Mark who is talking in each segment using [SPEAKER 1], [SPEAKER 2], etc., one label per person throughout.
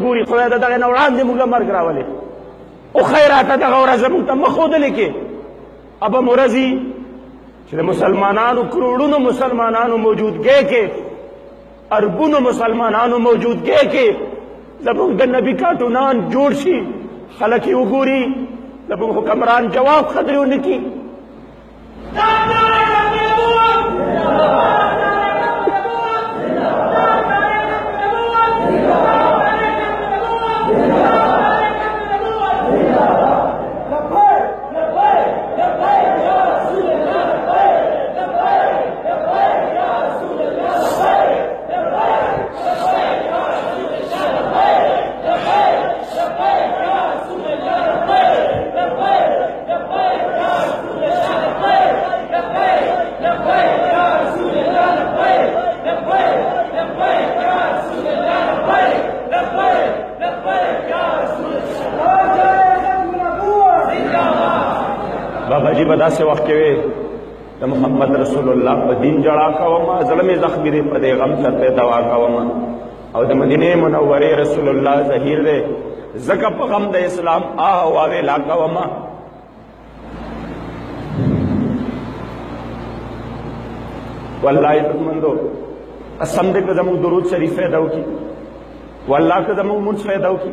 [SPEAKER 1] ګوري خدای د دغه نه وړاندې موږ له مرګ راولې او خیراته دغه ورځ موږ ته مخ ښودلې کې ابه مرضی چې د مسلمانانو کروڑونو مسلمانانو موجودګۍ کې اربونو مسلمانانو موجودګۍ کې زموږ د نبي کارټونان جوړ شي خلک یې وګوري زموږ حکمران جواب خبرې ونه کړي بابا جی بدا سے وقت کے محمد رسول اللہ پہ دین جڑا کاوما ظلم زخمی دے پدے غم سرتے دوا کاوما او د مدینه منورے رسول اللہ ظہیر دے زکا پا غم دے اسلام آہ واوے لا کاوما واللہ عزت مندو قسم دے کہ زمون درود شریف فیداو کی واللہ کہ زمون منس فیداو کی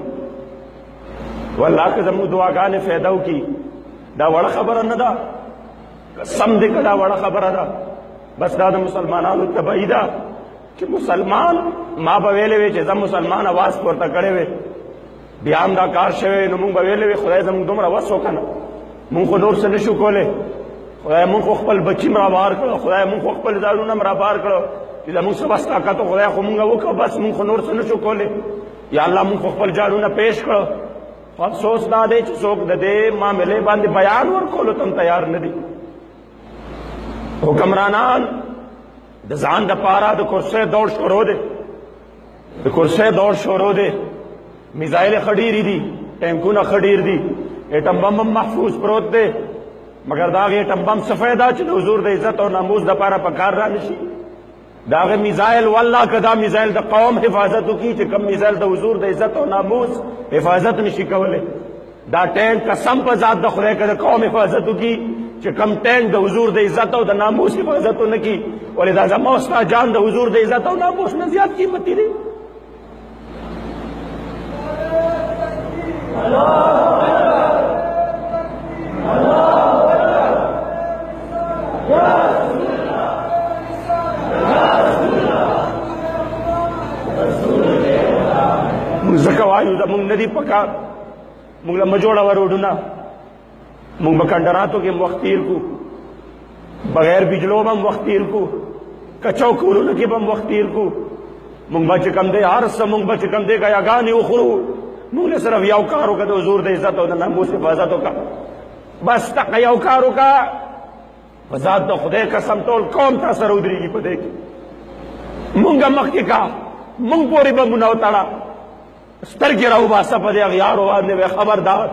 [SPEAKER 1] واللہ کہ زمون دعاگان فیداو کی دا وڑا خبر نه دا قسم دې کدا وڑا خبر دا بس دا د مسلمانانو تبعی دا چې مسلمان ما به ویلې وی چې زم مسلمان आवाज پورته کړي وي بیا هم دا کار شوی نو مونږ به ویلې وی خدای زموږ دومره وسو کنه مونږ خو نور څه نشو کولای خدای مونږ خپل بچی مرا بار کړو خدای مونږ خپل ځانونه مرا بار کړو چې زموږ څه بس طاقت خدای خو مونږ وکړو بس مونږ نور څه نشو کولای یا الله مونږ خپل ځانونه پیش کړو افسوس دا دی چې څوک د دې معاملې باندې بیان ورکولو ته تیار نه دي حکمرانان د ځان دپاره د کرسۍ دوړ شروع دی د کرسۍ دوړ شروع دی میزایل ښه ډېرې دي ټینکونه ښه ډېر دي ایټم بم هم محفوظ پروت دی مګر د هغې ایټم بم څه فایده چې د حضور د عزت او ناموس دپاره په کار را نه شي د هغه میزایل والله که دا میزایل د قوم حفاظت وکړي چې کوم میزایل د حضور د عزت او ناموس حفاظت نشي کولی دا ټینک قسم په ذات د خدای که د قوم حفاظت وکړي چې کوم ټینک د حضور د عزت او د ناموس حفاظت ونه کړي ولې دا زما او ستا جان د حضور د عزت او ناموس نه زیات قیمتي دی ځکه وایو زمونږ نه دي پکار مونږ له مه جوړوه روډونه مونږ به کنډراتو کې وخت تیر کو بغیر بجلو به هم وخت تیر کو کچو کورونو کې به هم وخت تیر کو مونږ به چې کوم دی هر څه مونږ به چې کوم دی ګیاګانې وخورو مونږ له صرف یو کار وکړه د حضور د عزت او د ناموس حفاظت وکړه بس دغه یو کار وکړه په ذات د خدای قسم ټول قوم تا سره ودرېږي په دې کې مونږ مخکې کا مونږ پورې به مونږ وتړه سترګې راوباسه په دې اغیارو باندې وی خبردار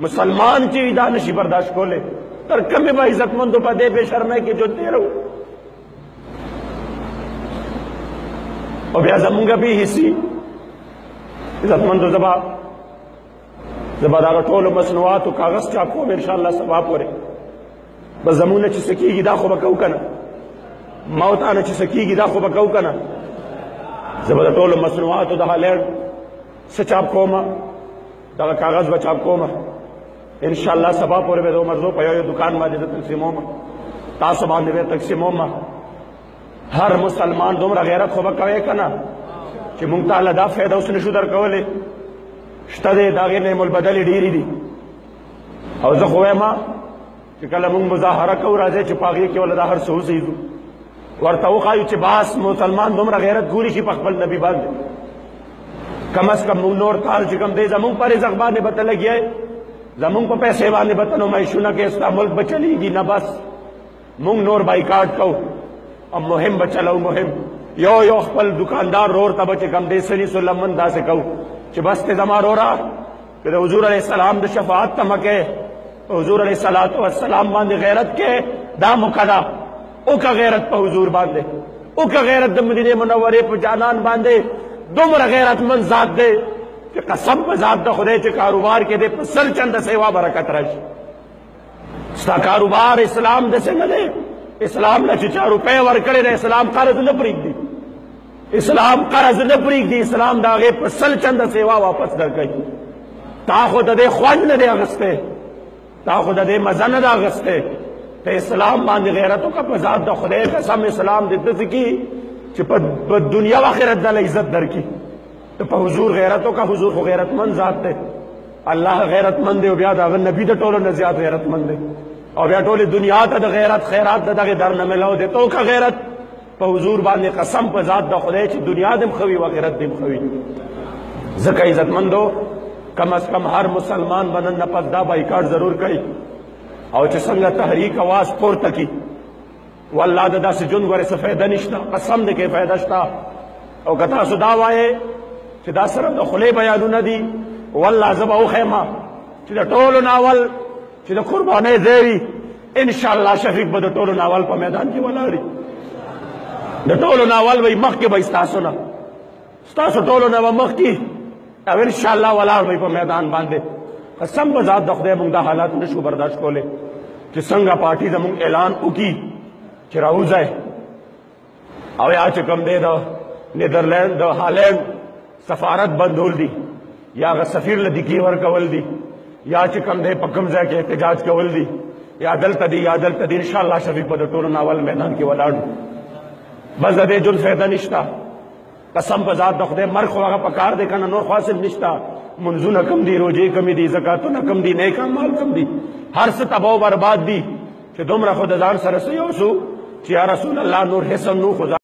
[SPEAKER 1] مسلمان چې دا نشي برداشت کولی تر کومې به عزتمندو په دې بې شرمۍ کې ژوند تېرو او بیا زمونږ به حصي عزتمندو زبا د هغه ټولو مصنوعاتو کاغذ چاپ کوم انشاءالله سبا پورې بس زمونږ نه چې څه کېږي دا خو به کوو که نه موتانه چې څه کېږي دا خو به کوو که نه زه به د ټولو مصنوعاتو دغه لینډ څه چاپ کومه دغه کاغذ به چاپ کومه انشاءالله سبا پورې به د عمرزو په یو دکان باندې زه تقسیمومه تاسو باندې به تقسیمومه هر مسلمان دومره غیرت خو به کوی که نه چې مونږ ته الله دا فایده اوس نشو درکولی شته دی د هغې نعم البدلې ډېرې دي او زه خو وایم چې کله مونږ مظاهره کوو راځئ چې په هغې کې وله دا هر څه وزیږو ورته وښایو چې باس مسلمان دومره غیرت ګوري شي په خپل نبي باندې کم از کم مونږ نور کال چې کوم دی زمونږ په رزق باندې به ته لګیای زمونږ په پیسې باندې به ته نمایشونه کې ستا ملک به چلیږي نه بس مونږ نور بایکاټ کوو او مهم به چلو مهم یو یو خپل دکاندار رور ته به چې کوم دی سني سلمن داسې کوو چې بس ته زما رورا که د حضور علیه السلام د شفاعت تمه کې حضور علیه السلام باندې غیرت کې دا مقدا او که غیرت په حضور باندې او که غیرت د مدینه منورې په جانان باندې دومره غیرتمند ذات دی چې قسم په ذات د خدای چې کاروبار کې دې په سل چنده سیوا برکت راشي ستا کاروبار اسلام داسې نه دی اسلام نه چې 4 روپۍ ورکړې د اسلام قرض نه پرېږدي اسلام قرض نه پرېږدي اسلام د هغې په سل چنده سیوا واپس درکوي تا خو د دې خوند نه دی اخیستی تا خو د دې مزه نه ده اخیستی ته اسلام باندې غیرت وکړه په ذات د خدای قسم اسلام دې داسې کي چې په دنیا و آخرت دله عزت درکړي ته په حضور غیرت وکړه حضور خو غیرتمند ذات دی الله غیرتمند دی او بیا د هغه نبي د ټولو نه زیات غیرتمند دی او بیا ټولې دنیا ته د غیرت خیرات د دغې در نه میلاو دی ته وکړه غیرت په حضور باندې قسم په ذات د خدای چې دنیا دې م ښه وي و آخرت دې م ښه وي ځکه عزتمندو کم از کم هر مسلمان به نن نه پس دا بایکاټ ضرور کوي او چې څنګه تحریک اواز پورته کړي والله د داسې ژوند ګورې څه فایده نشته قسم دې کې فایده شته او که تاسو دا وایې چې دا صرف د خولې بیانونه دي والله زه به وښیم چې د ټولو ناول چې د قربانۍ ځای وي انشاءالله شفیق به د ټولو ناول په میدان کې ولاړ وي د ټولو ناول به مخکې به ستاسو نه ستاسو ټولو نه به مخکې او انشاءالله ولاړ به په میدان باندې قسم په ذات د خدای موږ دا حالات نشو برداشت کولی چې څنګه پارټي زموږ اعلان وکړي چې راوځئ او یا چې کوم دی د نیدرلینډ د هالینډ سفارت بندول دي یا هغه سفیر له دیګې ورکول دي یا چې کوم دی په کوم ځای کې احتجاج کول دي یا دلته دي یا دلته دي انشاءالله شفیق په د ټولو ناول میدان کې ولاړ بس د دې ژوند فایده نشته قسم په ذات د خدای مرګ خو هغه پکار دی که نه نور خو حاصل نشته منځونه کم دي روژې کمې دي زکاتونه کم دي نیک اعمال کم دي هر څه تباه و برباد دي چې دومره خو د ځان سره څه یو شو چې یا رسول الله نور حسن نو خو